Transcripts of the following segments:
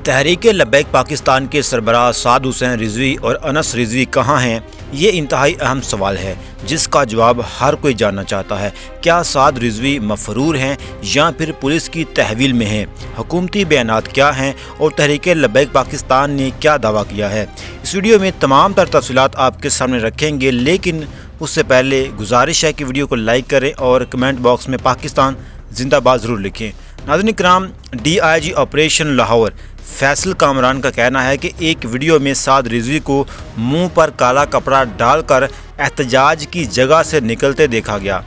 तहरीक लब्बैक पाकिस्तान के सरबराह साद हुसैन रिजवी और अनस रिजवी कहाँ हैं? ये इंतहाई अहम सवाल है जिसका जवाब हर कोई जानना चाहता है। क्या साद रिजवी मफरूर हैं या फिर पुलिस की तहवील में हैं? हुकूमती बयानात क्या हैं और तहरीक लब्बैक पाकिस्तान ने क्या दावा किया है? इस वीडियो में तमाम तर तफसीलात आपके सामने रखेंगे, लेकिन उससे पहले गुजारिश है कि वीडियो को लाइक करें और कमेंट बॉक्स में पाकिस्तान जिंदाबाद ज़रूर लिखें। नाज़रीन इकराम, DIG ऑपरेशन लाहौर फैसल कामरान का कहना है कि एक वीडियो में साद रिजवी को मुंह पर काला कपड़ा डालकर एहतजाज की जगह से निकलते देखा गया।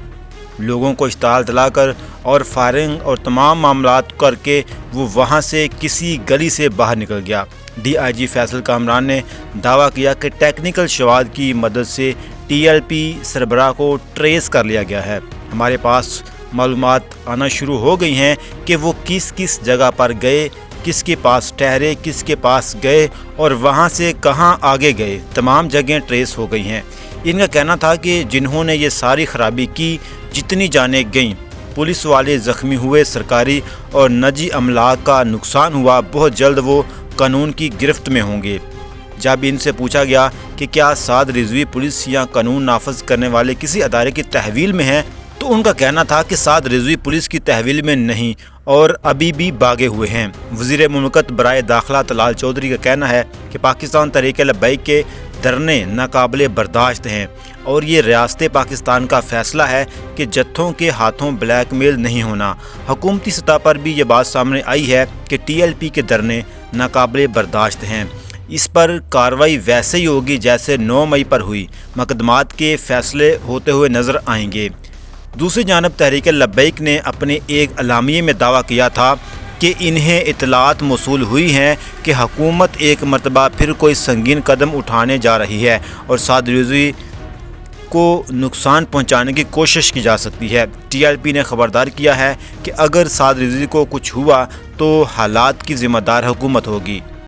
लोगों को इश्ताल दिलाकर और फायरिंग और तमाम मामलात करके वो वहां से किसी गली से बाहर निकल गया। DIG फैसल कामरान ने दावा किया कि टेक्निकल शवाद की मदद से TLP सरबराह को ट्रेस कर लिया गया है। हमारे पास मालूमात आना शुरू हो गई हैं कि वो किस किस जगह पर गए, किसके पास ठहरे, किसके पास गए और वहाँ से कहाँ आगे गए। तमाम जगहें ट्रेस हो गई हैं। इनका कहना था कि जिन्होंने ये सारी खराबी की, जितनी जानें गईं, पुलिस वाले ज़ख्मी हुए, सरकारी और निजी अमलाक का नुकसान हुआ, बहुत जल्द वो कानून की गिरफ्त में होंगे। जब इनसे पूछा गया कि क्या साद रिजवी पुलिस या कानून नाफज करने वाले किसी अदारे की तहवील में हैं, तो उनका कहना था कि साद रिजवी पुलिस की तहवील में नहीं और अभी भी भागे हुए हैं। वज़ीर मुमलकत बराए दाखिला तलाल चौधरी का कहना है कि पाकिस्तान तहरीक लब्बैक के धरने नाकाबिले बर्दाश्त हैं और ये रियासत पाकिस्तान का फैसला है कि जत्थों के हाथों ब्लैकमेल नहीं होना। हुकूमती सतह पर भी ये बात सामने आई है कि TLP के धरने नाकाबिले बर्दाश्त हैं। इस पर कार्रवाई वैसे ही होगी जैसे 9 मई पर हुई। मुकदमात के फैसले होते हुए नज़र आएंगे। दूसरी जानब तहरीक लब्बैक ने अपने एक अलामिये में दावा किया था कि इन्हें इतलात मौसूल हुई हैं कि हुकूमत एक मरतबा फिर कोई संगीन कदम उठाने जा रही है और साद रिजवी को नुकसान पहुंचाने की कोशिश की जा सकती है। TLP ने खबरदार किया है कि अगर साद रिजवी को कुछ हुआ तो हालात की ज़िम्मेदार हुकूमत होगी।